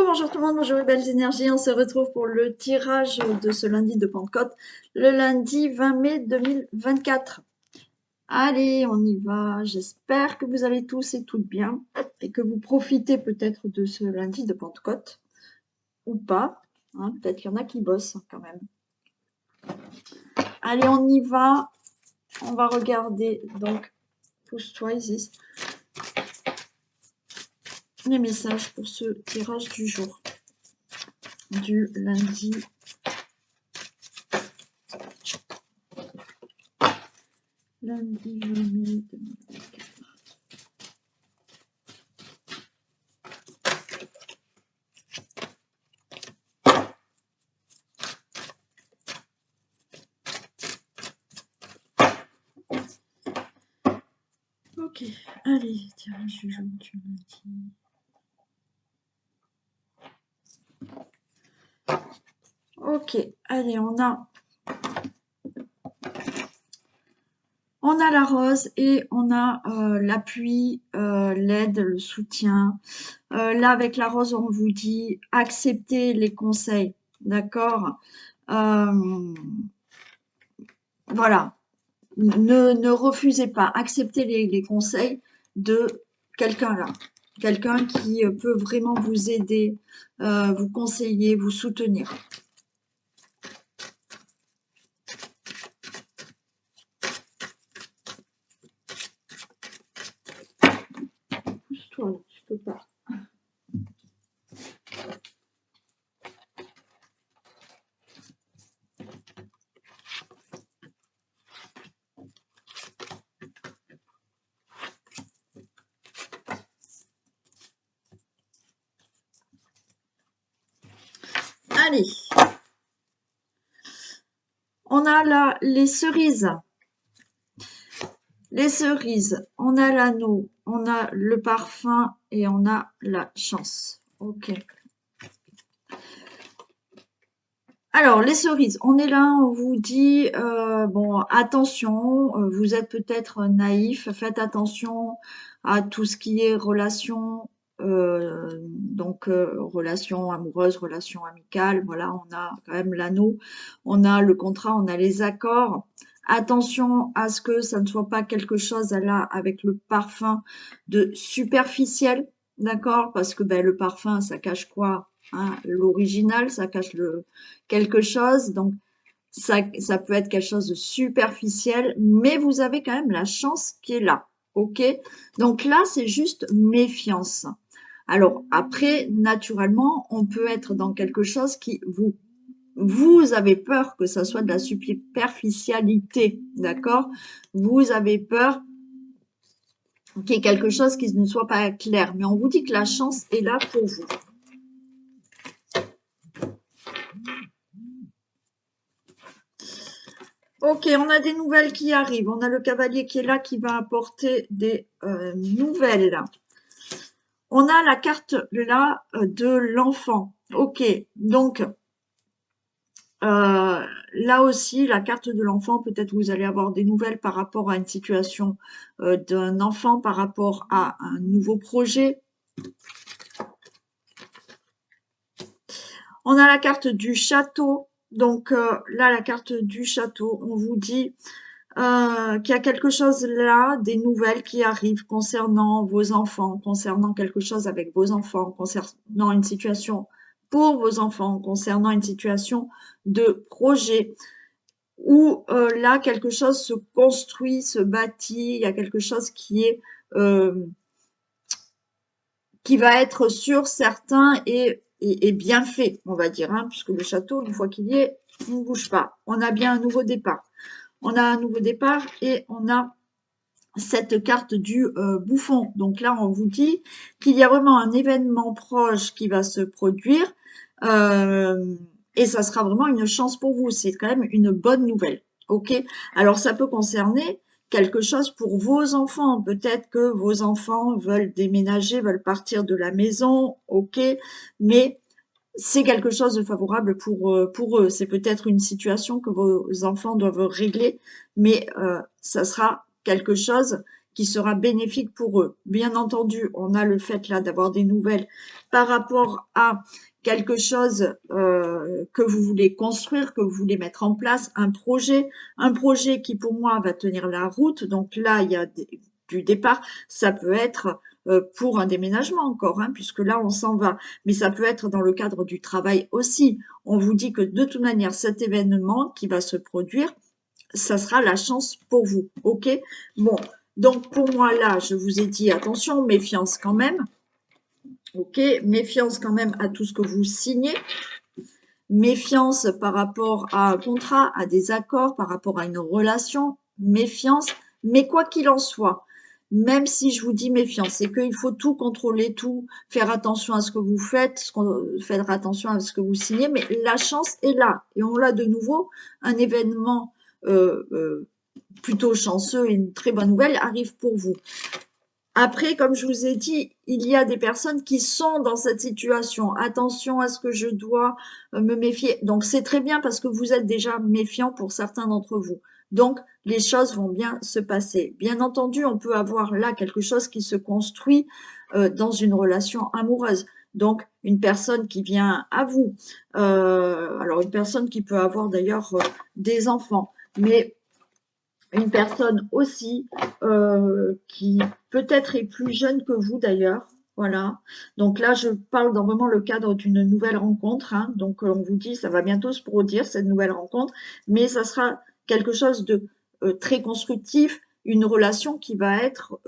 Bonjour tout le monde, bonjour les belles énergies. On se retrouve pour le tirage de ce lundi de Pentecôte, le lundi 20 mai 2024. Allez, on y va. J'espère que vous allez tous et toutes bien et que vous profitez peut-être de ce lundi de Pentecôte ou pas. Hein, peut-être qu'il y en a qui bossent quand même. Allez, on y va. On va regarder donc, pousse-toi Isis, les messages pour ce tirage du jour du lundi lundi 20 mai 2024. Ok, allez, tirage du jour du lundi. Ok, allez, on a la rose et on a l'appui, l'aide, le soutien. Là, avec la rose, on vous dit acceptez les conseils, d'accord? Voilà, ne refusez pas, acceptez les conseils de quelqu'un là, quelqu'un qui peut vraiment vous aider, vous conseiller, vous soutenir. Pousse-toi là, je peux pas. Allez, on a là les cerises. Les cerises, on a l'anneau, on a le parfum et on a la chance. Ok. Alors, les cerises, on est là, on vous dit, bon, attention, vous êtes peut-être naïf, faites attention à tout ce qui est relation, donc relation amoureuse, relation amicale, voilà, on a quand même l'anneau, on a le contrat, on a les accords. Attention à ce que ça ne soit pas quelque chose là avec le parfum de superficiel, d'accord? Parce que ben, le parfum, ça cache quoi? Hein, l'original, ça cache quelque chose, donc ça peut être quelque chose de superficiel, mais vous avez quand même la chance qui est là, ok? Donc là, c'est juste méfiance. Alors après, naturellement, on peut être dans quelque chose qui vous avez peur que ça soit de la superficialité, d'accord? Vous avez peur qu'il y ait quelque chose qui ne soit pas clair, mais on vous dit que la chance est là pour vous. Ok, on a des nouvelles qui arrivent. On a le cavalier qui est là, qui va apporter des nouvelles. On a la carte là de l'enfant. Ok, donc là aussi, la carte de l'enfant, peut-être vous allez avoir des nouvelles par rapport à une situation d'un enfant, par rapport à un nouveau projet. On a la carte du château. Donc là, la carte du château, on vous dit qu'il y a quelque chose là, des nouvelles qui arrivent concernant vos enfants, concernant quelque chose avec vos enfants, concernant une situation pour vos enfants, concernant une situation de projet, où là, quelque chose se construit, se bâtit, il y a quelque chose qui va être sûr, certain et bien fait, on va dire, hein, puisque le château, une fois qu'il y est, il ne bouge pas. On a bien un nouveau départ. On a un nouveau départ et on a cette carte du bouffon. Donc là, on vous dit qu'il y a vraiment un événement proche qui va se produire et ça sera vraiment une chance pour vous. C'est quand même une bonne nouvelle. Ok. Alors ça peut concerner quelque chose pour vos enfants. Peut-être que vos enfants veulent déménager, veulent partir de la maison. Ok. Mais c'est quelque chose de favorable pour eux. C'est peut-être une situation que vos enfants doivent régler, mais ça sera quelque chose qui sera bénéfique pour eux. Bien entendu, on a le fait là d'avoir des nouvelles par rapport à quelque chose que vous voulez construire, que vous voulez mettre en place, un projet qui pour moi va tenir la route. Donc là, il y a du départ, ça peut être pour un déménagement encore, hein, puisque là on s'en va, mais ça peut être dans le cadre du travail aussi. On vous dit que de toute manière, cet événement qui va se produire, ça sera la chance pour vous, ok? Bon, donc pour moi là, je vous ai dit attention, méfiance quand même, ok? Méfiance quand même à tout ce que vous signez, méfiance par rapport à un contrat, à des accords, par rapport à une relation, méfiance, mais quoi qu'il en soit, même si je vous dis méfiance, c'est qu'il faut tout contrôler, tout, faire attention à ce que vous faites, faire attention à ce que vous signez, mais la chance est là, et on l'a de nouveau, un événement plutôt chanceux et une très bonne nouvelle arrive pour vous. Après, comme je vous ai dit, il y a des personnes qui sont dans cette situation. Attention à ce que je dois me méfier. Donc, c'est très bien parce que vous êtes déjà méfiant pour certains d'entre vous. Donc, les choses vont bien se passer. Bien entendu, on peut avoir là quelque chose qui se construit dans une relation amoureuse. Donc, une personne qui vient à vous. Alors, une personne qui peut avoir d'ailleurs des enfants. Mais une personne aussi qui peut-être est plus jeune que vous d'ailleurs. Voilà. Donc là, je parle dans vraiment le cadre d'une nouvelle rencontre, hein. Donc, on vous dit, ça va bientôt se produire, cette nouvelle rencontre, mais ça sera quelque chose de très constructif, une relation qui va être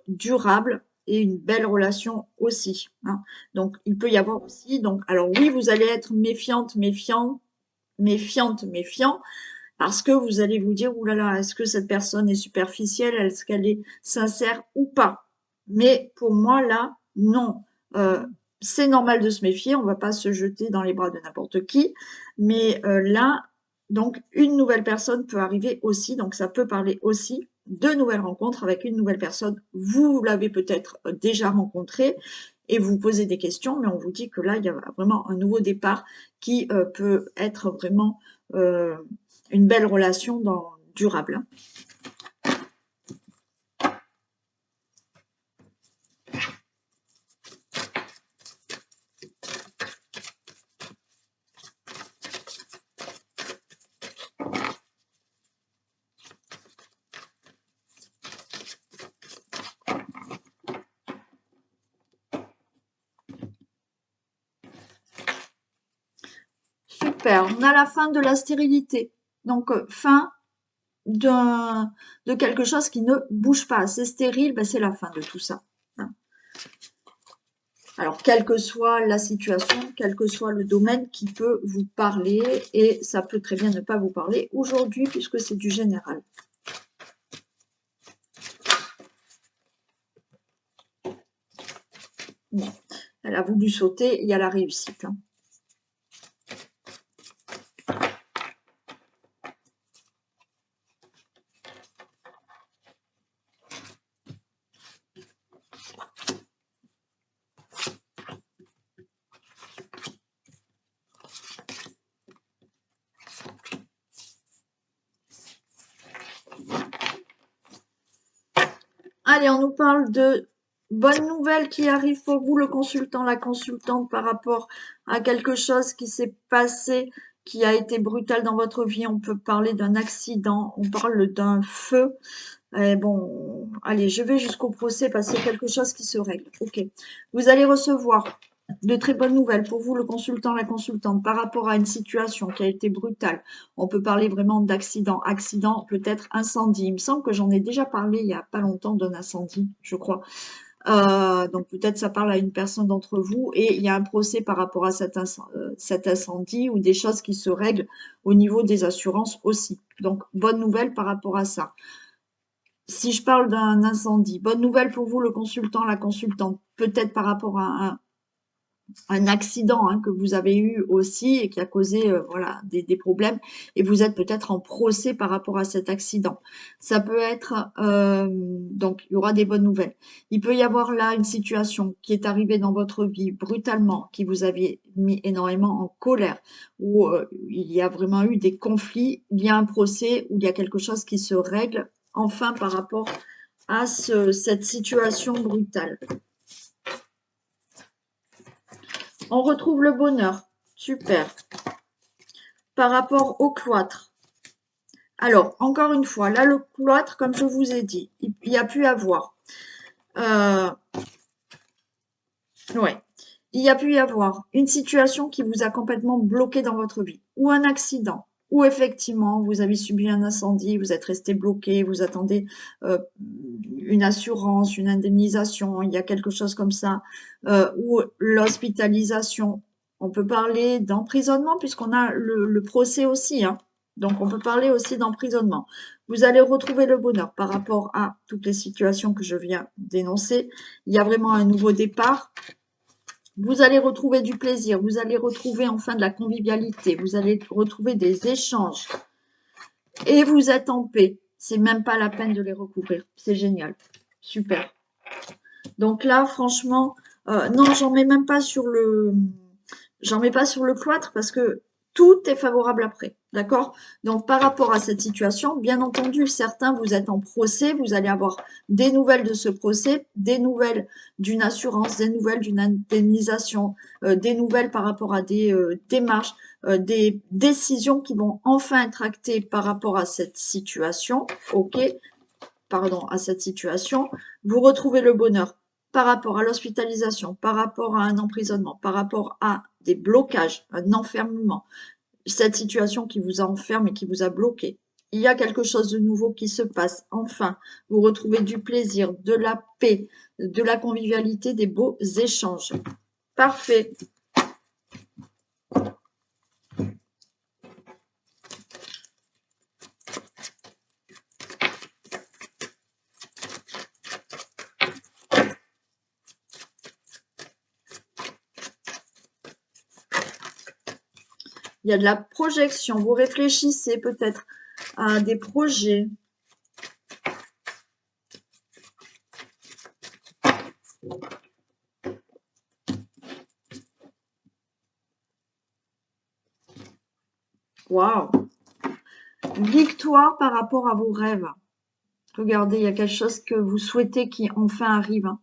durable et une belle relation aussi, hein. Donc, il peut y avoir aussi, donc, alors oui, vous allez être méfiante, méfiant, parce que vous allez vous dire, ouh là là, est-ce que cette personne est superficielle, est-ce qu'elle est sincère ou pas? Mais pour moi, là, non. C'est normal de se méfier, on ne va pas se jeter dans les bras de n'importe qui. Mais là, donc, une nouvelle personne peut arriver aussi, donc ça peut parler aussi de nouvelles rencontres avec une nouvelle personne. Vous l'avez peut-être déjà rencontrée et vous posez des questions, mais on vous dit que là, il y a vraiment un nouveau départ qui peut être vraiment une belle relation durable. Super, on a la fin de la stérilité. Donc, fin de quelque chose qui ne bouge pas. C'est stérile, ben c'est la fin de tout ça. Alors, quelle que soit la situation, quel que soit le domaine qui peut vous parler, et ça peut très bien ne pas vous parler aujourd'hui puisque c'est du général. Bon, elle a voulu sauter, il y a la réussite, hein. Allez, on nous parle de bonnes nouvelles qui arrivent pour vous, le consultant, la consultante, par rapport à quelque chose qui s'est passé, qui a été brutal dans votre vie. On peut parler d'un accident, on parle d'un feu. Et bon, allez, je vais jusqu'au procès parce qu'il y a quelque chose qui se règle. Ok. Vous allez recevoir de très bonnes nouvelles pour vous, le consultant, la consultante, par rapport à une situation qui a été brutale. On peut parler vraiment d'accident, accident, peut-être incendie. Il me semble que j'en ai déjà parlé il n'y a pas longtemps d'un incendie, je crois. Donc peut-être ça parle à une personne d'entre vous et il y a un procès par rapport à cet incendie ou des choses qui se règlent au niveau des assurances aussi. Donc bonne nouvelle par rapport à ça. Si je parle d'un incendie, bonne nouvelle pour vous, le consultant, la consultante, peut-être par rapport à un accident hein, que vous avez eu aussi et qui a causé voilà, des problèmes et vous êtes peut-être en procès par rapport à cet accident. Ça peut être, donc il y aura des bonnes nouvelles. Il peut y avoir là une situation qui est arrivée dans votre vie brutalement, qui vous avait mis énormément en colère, où il y a vraiment eu des conflits, il y a un procès, où il y a quelque chose qui se règle enfin par rapport à cette situation brutale. On retrouve le bonheur. Super. Par rapport au cloître. Alors, encore une fois, là, le cloître, comme je vous ai dit, il y a pu avoir. Ouais. Il y a pu y avoir une situation qui vous a complètement bloqué dans votre vie, ou un accident, ou effectivement, vous avez subi un incendie, vous êtes resté bloqué, vous attendez une assurance, une indemnisation, il y a quelque chose comme ça, ou l'hospitalisation. On peut parler d'emprisonnement puisqu'on a le procès aussi, hein. Donc, on peut parler aussi d'emprisonnement. Vous allez retrouver le bonheur par rapport à toutes les situations que je viens d'énoncer. Il y a vraiment un nouveau départ. Vous allez retrouver du plaisir, vous allez retrouver enfin de la convivialité, vous allez retrouver des échanges. Et vous êtes en paix. C'est même pas la peine de les recouvrir. C'est génial. Super. Donc là, franchement, non, j'en mets pas sur le cloître parce que tout est favorable après, d'accord? Donc par rapport à cette situation, bien entendu, certains, vous êtes en procès, vous allez avoir des nouvelles de ce procès, des nouvelles d'une assurance, des nouvelles d'une indemnisation, des nouvelles par rapport à des démarches, des décisions qui vont enfin être actées par rapport à cette situation, ok? Pardon, à cette situation. Vous retrouvez le bonheur par rapport à l'hospitalisation, par rapport à un emprisonnement, par rapport à des blocages, un enfermement, cette situation qui vous enferme et qui vous a bloqué. Il y a quelque chose de nouveau qui se passe. Enfin, vous retrouvez du plaisir, de la paix, de la convivialité, des beaux échanges. Parfait. Il y a de la projection. Vous réfléchissez peut-être à des projets. Waouh! Victoire par rapport à vos rêves. Regardez, il y a quelque chose que vous souhaitez qui enfin arrive. Hein.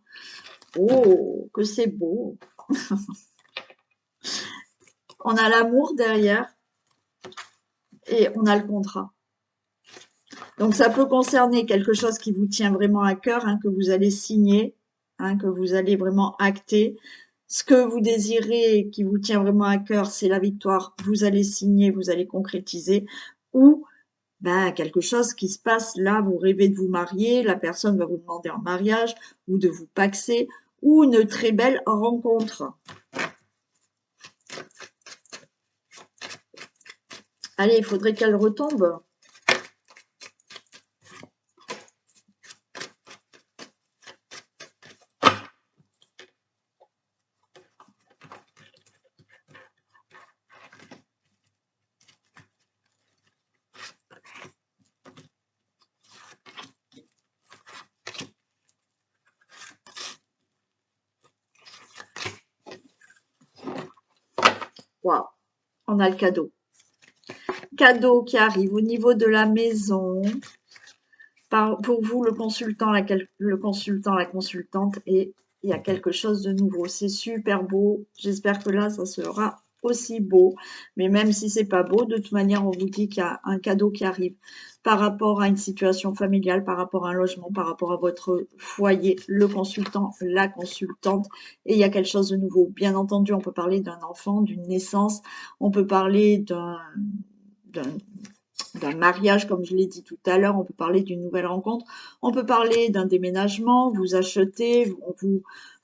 Oh, que c'est beau. On a l'amour derrière et on a le contrat. Donc, ça peut concerner quelque chose qui vous tient vraiment à cœur, hein, que vous allez signer, hein, que vous allez vraiment acter. Ce que vous désirez, qui vous tient vraiment à cœur, c'est la victoire. Vous allez signer, vous allez concrétiser. Ou ben, quelque chose qui se passe là, vous rêvez de vous marier, la personne va vous demander en mariage ou de vous paxer, ou une très belle rencontre. Allez, il faudrait qu'elle retombe. Waouh, on a le cadeau. Cadeau qui arrive au niveau de la maison. Pour vous, le consultant, la consultante, et il y a quelque chose de nouveau. C'est super beau. J'espère que là, ça sera aussi beau. Mais même si c'est pas beau, de toute manière, on vous dit qu'il y a un cadeau qui arrive par rapport à une situation familiale, par rapport à un logement, par rapport à votre foyer, le consultant, la consultante, et il y a quelque chose de nouveau. Bien entendu, on peut parler d'un enfant, d'une naissance, on peut parler d'un mariage, comme je l'ai dit tout à l'heure, on peut parler d'une nouvelle rencontre, on peut parler d'un déménagement, vous achetez,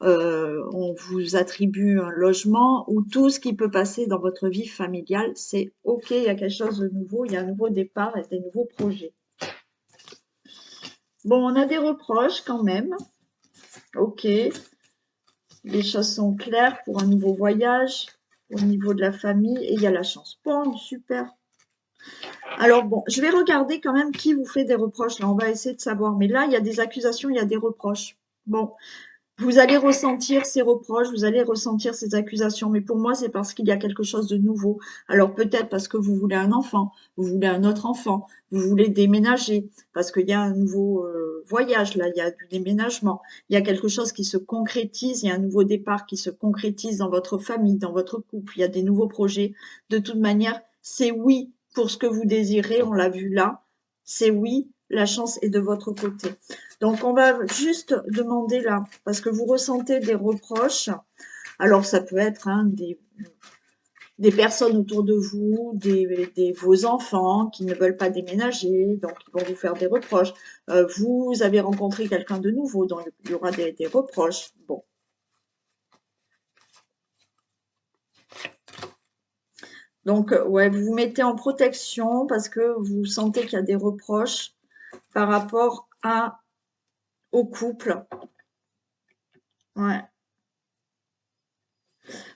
on vous attribue un logement, ou tout ce qui peut passer dans votre vie familiale, c'est OK, il y a quelque chose de nouveau, il y a un nouveau départ et des nouveaux projets. Bon, on a des reproches quand même. OK, les choses sont claires pour un nouveau voyage au niveau de la famille et il y a la chance. Bon, super. Alors bon, je vais regarder quand même qui vous fait des reproches. Là, on va essayer de savoir. Mais là, il y a des accusations, il y a des reproches. Bon, Vous allez ressentir ces reproches, vous allez ressentir ces accusations, mais pour moi, c'est parce qu'il y a quelque chose de nouveau. Alors peut-être parce que vous voulez un enfant, vous voulez un autre enfant, vous voulez déménager, parce qu'il y a un nouveau voyage là, il y a du déménagement, il y a quelque chose qui se concrétise, il y a un nouveau départ qui se concrétise dans votre famille, dans votre couple, il y a des nouveaux projets. De toute manière, c'est oui pour ce que vous désirez, on l'a vu là, c'est oui, la chance est de votre côté. Donc, on va juste demander là, parce que vous ressentez des reproches. Alors, ça peut être hein, des personnes autour de vous, vos enfants qui ne veulent pas déménager, donc ils vont vous faire des reproches. Vous avez rencontré quelqu'un de nouveau, donc il y aura des reproches. Bon. Donc, ouais, vous vous mettez en protection parce que vous sentez qu'il y a des reproches par rapport au couple. Ouais.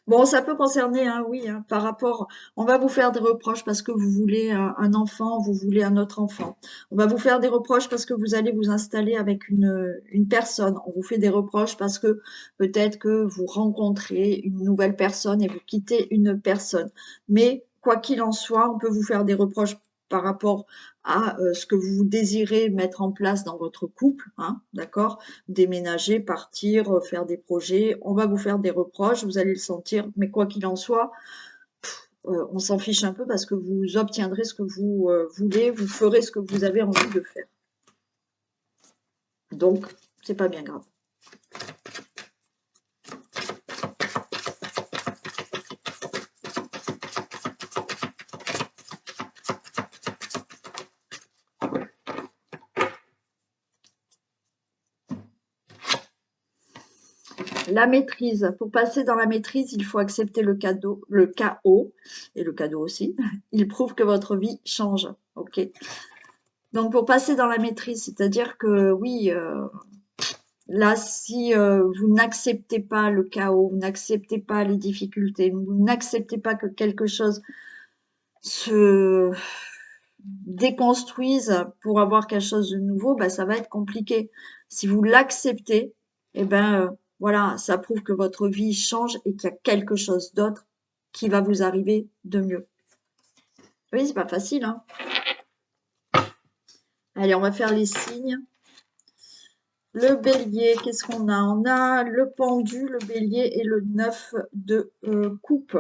Bon, ça peut concerner, hein, oui, hein, par rapport, on va vous faire des reproches parce que vous voulez un enfant, vous voulez un autre enfant. On va vous faire des reproches parce que vous allez vous installer avec une personne. On vous fait des reproches parce que peut-être que vous rencontrez une nouvelle personne et vous quittez une personne. Mais quoi qu'il en soit, on peut vous faire des reproches par rapport à ce que vous désirez mettre en place dans votre couple, hein, d'accord? Déménager, partir, faire des projets. On va vous faire des reproches, vous allez le sentir, mais quoi qu'il en soit, on s'en fiche un peu parce que vous obtiendrez ce que vous voulez, vous ferez ce que vous avez envie de faire. Donc, c'est pas bien grave. La maîtrise. Pour passer dans la maîtrise, il faut accepter le chaos, et le cadeau aussi. Il prouve que votre vie change. Ok. Donc pour passer dans la maîtrise, c'est-à-dire que oui, là, si vous n'acceptez pas le chaos, vous n'acceptez pas les difficultés, vous n'acceptez pas que quelque chose se déconstruise pour avoir quelque chose de nouveau, bah, ça va être compliqué. Si vous l'acceptez, eh ben voilà, ça prouve que votre vie change et qu'il y a quelque chose d'autre qui va vous arriver de mieux. Oui, c'est pas facile, hein. Allez, on va faire les signes. Le bélier, qu'est-ce qu'on a? On a le pendu, le bélier et le 9 de coupe.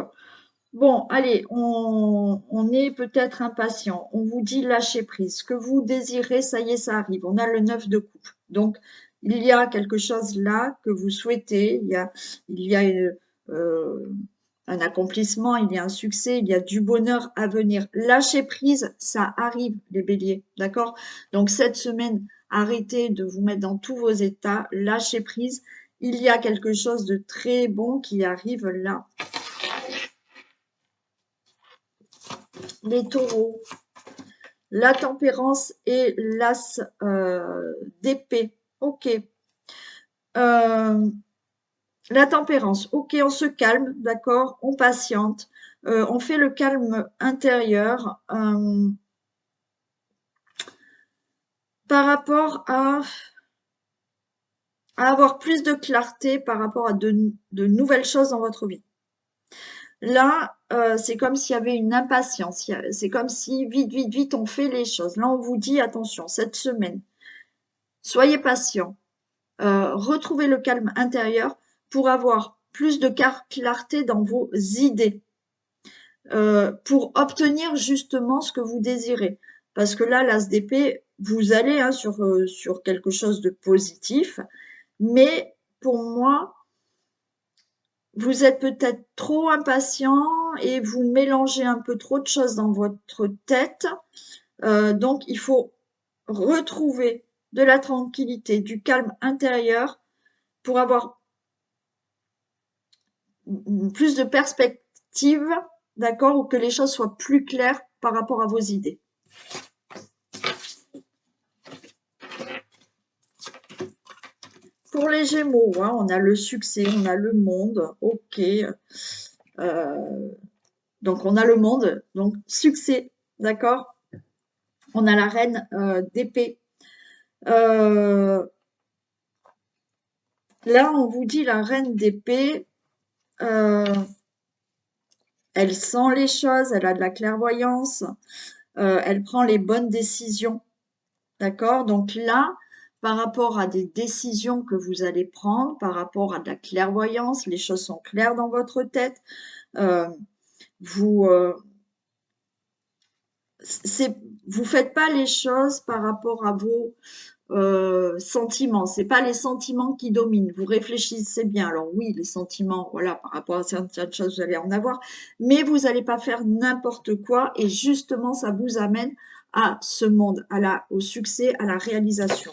Bon, allez, on est peut-être impatient. On vous dit lâcher prise. Ce que vous désirez, ça y est, ça arrive. On a le 9 de coupe. Donc, il y a quelque chose là que vous souhaitez. Il y a un accomplissement, il y a un succès, il y a du bonheur à venir. Lâcher prise, ça arrive, les béliers. D'accord? Donc, cette semaine, arrêtez de vous mettre dans tous vos états. Lâchez prise. Il y a quelque chose de très bon qui arrive là. Les taureaux, la tempérance et l'as d'épée. Ok. La tempérance. Ok, on se calme, d'accord, on patiente. On fait le calme intérieur par rapport à avoir plus de clarté par rapport à de nouvelles choses dans votre vie. Là, c'est comme s'il y avait une impatience. C'est comme si vite, vite, vite, on fait les choses. Là, on vous dit, attention, cette semaine, soyez patient, retrouvez le calme intérieur pour avoir plus de clarté dans vos idées, pour obtenir justement ce que vous désirez. Parce que là, l'as d'épée, vous allez hein, sur quelque chose de positif, mais pour moi, vous êtes peut-être trop impatient et vous mélangez un peu trop de choses dans votre tête. Donc, il faut retrouver de la tranquillité, du calme intérieur pour avoir plus de perspective, d'accord, ou que les choses soient plus claires par rapport à vos idées. Pour les Gémeaux, hein, on a le succès, on a le monde, ok. Donc on a le monde, donc succès, d'accord. On a la reine d'épée. Là, on vous dit la reine d'épée, euh, elle sent les choses, elle a de la clairvoyance, elle prend les bonnes décisions. D'accord? Donc là, par rapport à des décisions que vous allez prendre, par rapport à de la clairvoyance, les choses sont claires dans votre tête. Euh, vous, c'est, vous faites pas les choses par rapport à vos sentiments. C'est pas les sentiments qui dominent. Vous réfléchissez bien. Alors oui, les sentiments, voilà, par rapport à certaines choses, vous allez en avoir, mais vous n'allez pas faire n'importe quoi. Et justement, ça vous amène à ce monde, au succès, à la réalisation.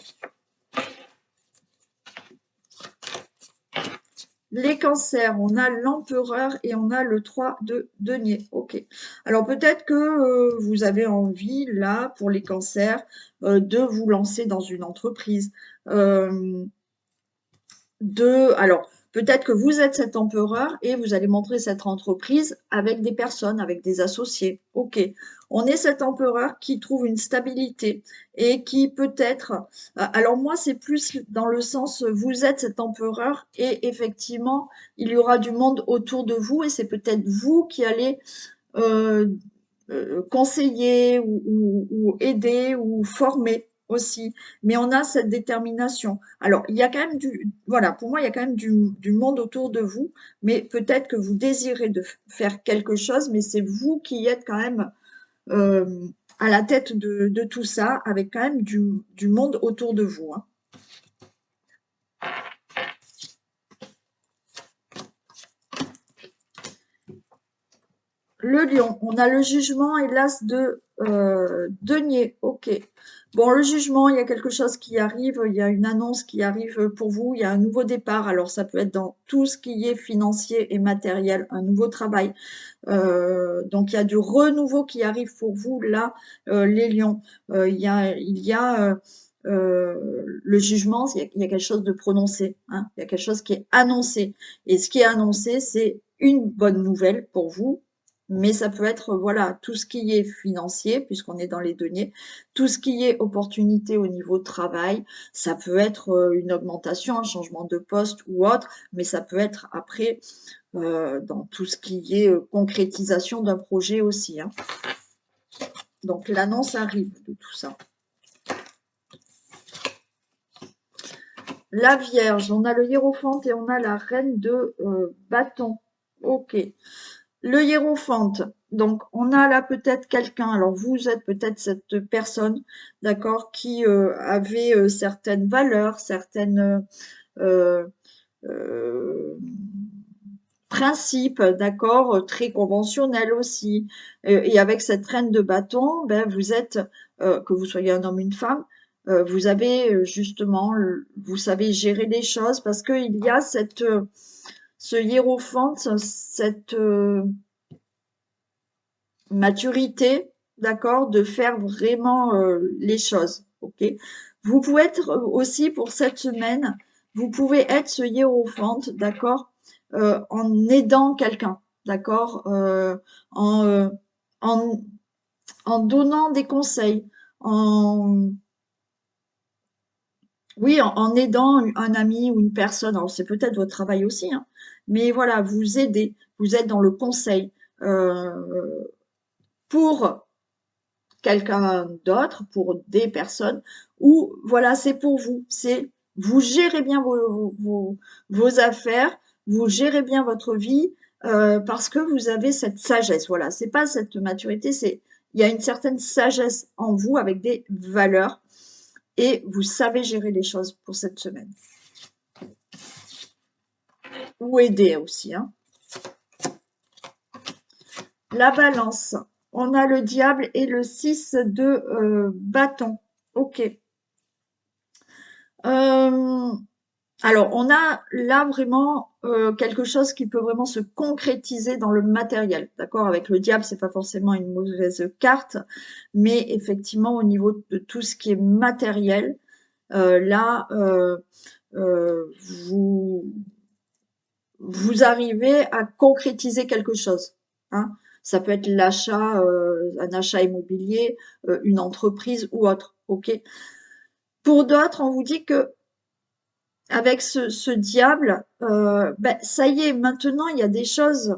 Les cancers, on a l'empereur et on a le 3 de denier. Ok. Alors peut-être que vous avez envie, là, pour les cancers, de vous lancer dans une entreprise. Euh, alors, peut-être que vous êtes cet empereur et vous allez montrer cette entreprise avec des personnes, avec des associés. Ok. On est cet empereur qui trouve une stabilité et qui peut-être. Alors moi, c'est plus dans le sens, vous êtes cet empereur et effectivement, il y aura du monde autour de vous et c'est peut-être vous qui allez euh, conseiller ou aider ou former aussi. Mais on a cette détermination. Alors, il y a quand même voilà, pour moi, il y a quand même du monde autour de vous, mais peut-être que vous désirez faire quelque chose, mais c'est vous qui êtes quand même euh, à la tête de tout ça, avec quand même du monde autour de vous, hein. Le lion, on a le jugement et l'as de denier. Ok. Bon, le jugement, il y a quelque chose qui arrive, il y a une annonce qui arrive pour vous, il y a un nouveau départ. Alors, ça peut être dans tout ce qui est financier et matériel, un nouveau travail. Donc, il y a du renouveau qui arrive pour vous, là, les lions. Le jugement, il y a quelque chose de prononcé, hein. Il y a quelque chose qui est annoncé. Et ce qui est annoncé, c'est une bonne nouvelle pour vous, mais ça peut être, voilà, tout ce qui est financier, puisqu'on est dans les deniers, tout ce qui est opportunité au niveau de travail, ça peut être une augmentation, un changement de poste ou autre, mais ça peut être après dans tout ce qui est concrétisation d'un projet aussi, hein. Donc l'annonce arrive de tout ça. La Vierge, on a le hiérophante et on a la reine de bâton. Ok. Le hiérophante, donc on a là peut-être quelqu'un, alors vous êtes peut-être cette personne, d'accord, qui avait certaines valeurs, certaines euh, euh, principes, d'accord, très conventionnels aussi. Et avec cette reine de bâton, ben vous êtes, que vous soyez un homme ou une femme, vous avez justement, vous savez gérer les choses parce qu'il y a ce hiérophante, cette maturité, d'accord, de faire vraiment les choses, ok. Vous pouvez être aussi pour cette semaine, vous pouvez être ce hiérophante, d'accord, en aidant quelqu'un, d'accord, en, en, en donnant des conseils, en, oui, en aidant un ami ou une personne. Alors c'est peut-être votre travail aussi, hein, mais voilà, vous aidez, vous êtes dans le conseil pour quelqu'un d'autre, pour des personnes, ou voilà, c'est pour vous. C'est vous gérez bien vos affaires, vous gérez bien votre vie parce que vous avez cette sagesse. Voilà, c'est pas cette maturité, c'est il y a une certaine sagesse en vous avec des valeurs et vous savez gérer les choses pour cette semaine. Ou aider aussi, hein. La balance. On a le diable et le 6 de bâton. Ok. Euh, alors, on a là vraiment quelque chose qui peut vraiment se concrétiser dans le matériel, d'accord? Avec le diable, c'est pas forcément une mauvaise carte, mais effectivement, au niveau de tout ce qui est matériel, là, euh, vous, vous arrivez à concrétiser quelque chose, hein. Ça peut être l'achat, un achat immobilier, une entreprise ou autre, ok? Pour d'autres, on vous dit que avec ce diable, ben, ça y est, maintenant, il y a des choses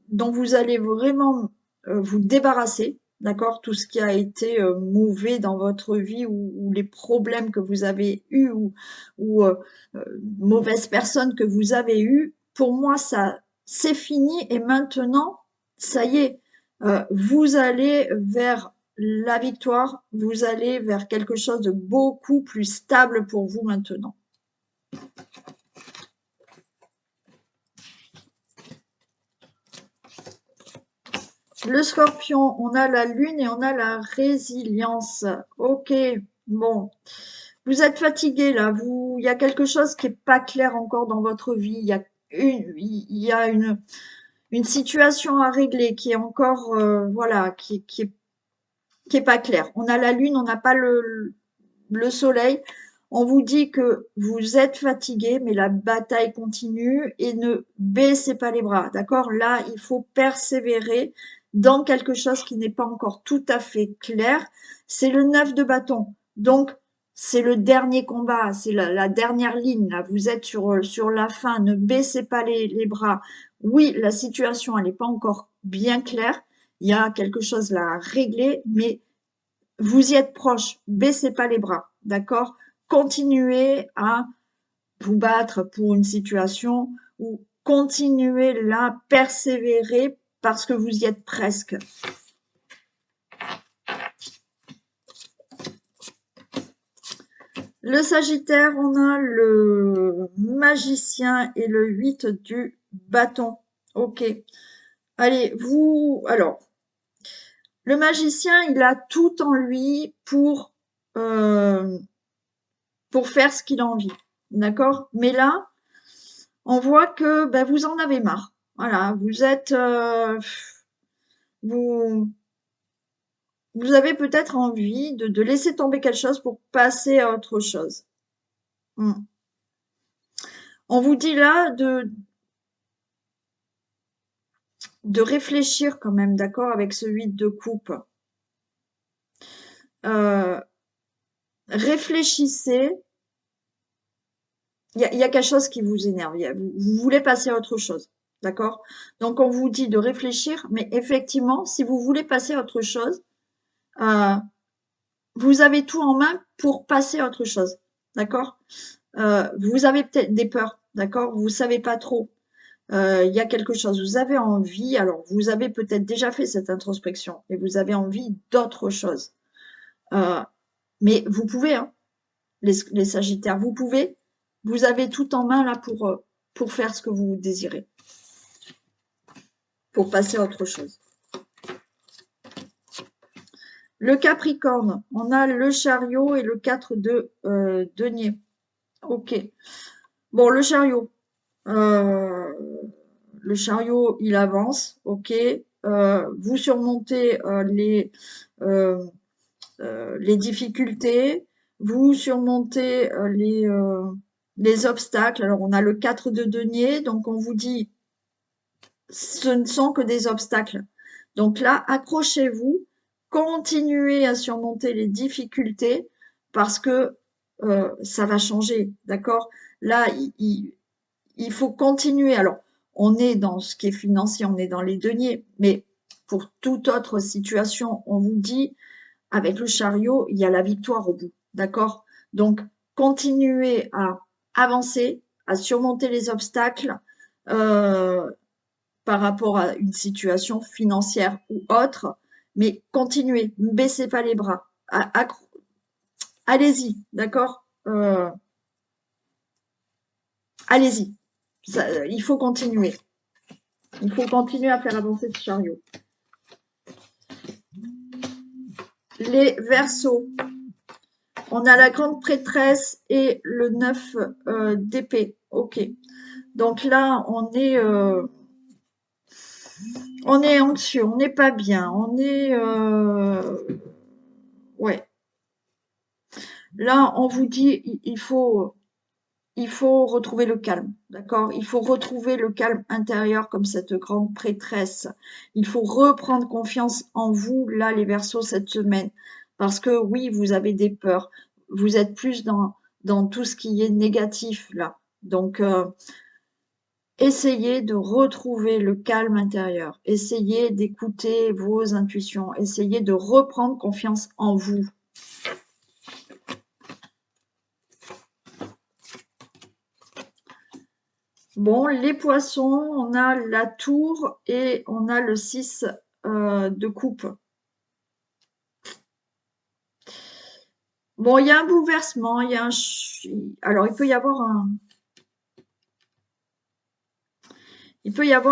dont vous allez vraiment vous débarrasser, d'accord? Tout ce qui a été mauvais dans votre vie ou les problèmes que vous avez eus ou mauvaises personnes que vous avez eues, pour moi, ça, c'est fini et maintenant, ça y est, vous allez vers la victoire, vous allez vers quelque chose de beaucoup plus stable pour vous maintenant. Le scorpion, on a la lune et on a la résilience. Ok, bon. Vous êtes fatigué là, il y a quelque chose qui est pas clair encore dans votre vie. Il y a une situation à régler qui est encore, voilà, qui est pas claire. On a la lune, on n'a pas le soleil. On vous dit que vous êtes fatigué, mais la bataille continue et ne baissez pas les bras, d'accord? Là, il faut persévérer dans quelque chose qui n'est pas encore tout à fait clair. C'est le 9 de bâton. Donc, c'est le dernier combat, c'est la dernière ligne. Là, vous êtes sur la fin. Ne baissez pas les bras. Oui, la situation, elle n'est pas encore bien claire. Il y a quelque chose là à régler, mais vous y êtes proche, baissez pas les bras, d'accord? Continuez à vous battre pour une situation ou continuez là, persévérer parce que vous y êtes presque. Le Sagittaire, on a le magicien et le 8 du bâton. Ok. Allez, alors, le magicien, il a tout en lui euh, pour faire ce qu'il a envie. D'accord? Mais là, on voit que ben, vous en avez marre. Voilà, vous, vous avez peut-être envie de laisser tomber quelque chose pour passer à autre chose. On vous dit là de réfléchir quand même, d'accord, avec ce 8 de coupe. Réfléchissez. Il y a quelque chose qui vous énerve. Vous voulez passer à autre chose. D'accord? Donc, on vous dit de réfléchir, mais effectivement, si vous voulez passer à autre chose, vous avez tout en main pour passer à autre chose. D'accord? Vous avez peut-être des peurs. D'accord? Vous savez pas trop. Il y a quelque chose. Vous avez envie. Alors, vous avez peut-être déjà fait cette introspection et vous avez envie d'autre chose. Mais vous pouvez, hein, les Sagittaires, vous pouvez. Vous avez tout en main là pour faire ce que vous désirez, pour passer à autre chose. Le Capricorne, on a le chariot et le 4 de denier. Ok. Bon, le chariot, il avance, ok. Vous surmontez les difficultés, vous surmontez les obstacles. Alors, on a le 4 de denier, donc on vous dit, ce ne sont que des obstacles. Donc là, accrochez-vous, continuez à surmonter les difficultés parce que ça va changer, d'accord? Là, il faut continuer. Alors, on est dans ce qui est financier, on est dans les deniers, mais pour toute autre situation, on vous dit, avec le chariot, il y a la victoire au bout, d'accord? Donc, continuez à avancer, à surmonter les obstacles par rapport à une situation financière ou autre, mais continuez, ne baissez pas les bras. Allez-y, d'accord? Allez-y. Il faut continuer. Il faut continuer à faire avancer ce chariot. Les Verseaux. On a la grande prêtresse et le 9 d'épée. Ok. Donc là, on est anxieux, on n'est pas bien, ouais. Là, on vous dit, il faut retrouver le calme, d'accord? Il faut retrouver le calme intérieur comme cette grande prêtresse. Il faut reprendre confiance en vous, là, les Verseaux, cette semaine. Parce que oui, vous avez des peurs. Vous êtes plus dans tout ce qui est négatif là. Donc, essayez de retrouver le calme intérieur. Essayez d'écouter vos intuitions. Essayez de reprendre confiance en vous. Bon, les poissons, on a la tour et on a le 6 de coupe. Bon, il y a un bouleversement, il y a alors il peut y avoir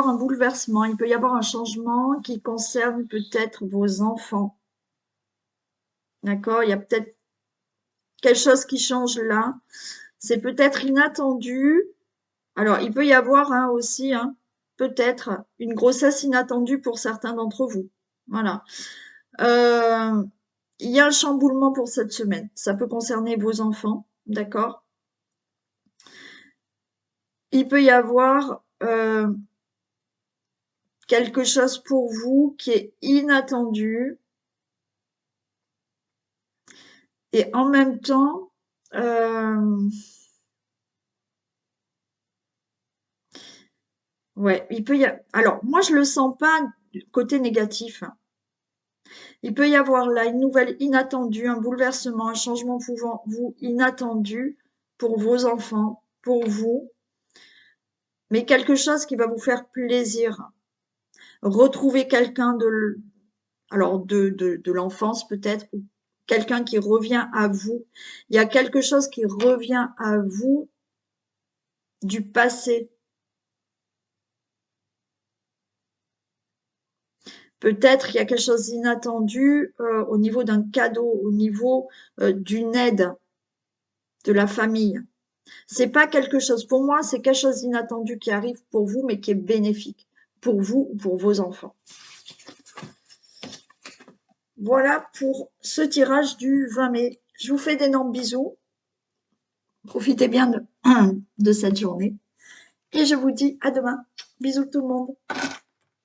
un bouleversement, il peut y avoir un changement qui concerne peut-être vos enfants. D'accord? Il y a peut-être quelque chose qui change là. C'est peut-être inattendu. Alors, il peut y avoir aussi, peut-être une grossesse inattendue pour certains d'entre vous. Voilà. Il y a un chamboulement pour cette semaine. Ça peut concerner vos enfants, d'accord? Il peut y avoir quelque chose pour vous qui est inattendu et en même temps, ouais, il peut y avoir. Alors, moi, je le sens pas du côté négatif. Il peut y avoir là une nouvelle inattendue, un bouleversement, un changement pouvant vous inattendu pour vos enfants, pour vous, mais quelque chose qui va vous faire plaisir. Retrouver quelqu'un de l'enfance peut-être, ou quelqu'un qui revient à vous. Il y a quelque chose qui revient à vous du passé. Peut-être il y a quelque chose d'inattendu au niveau d'un cadeau, au niveau d'une aide de la famille. C'est pas quelque chose, pour moi, c'est quelque chose d'inattendu qui arrive pour vous, mais qui est bénéfique pour vous ou pour vos enfants. Voilà pour ce tirage du 20 mai. Je vous fais d'énormes bisous. Profitez bien de cette journée. Et je vous dis à demain. Bisous tout le monde.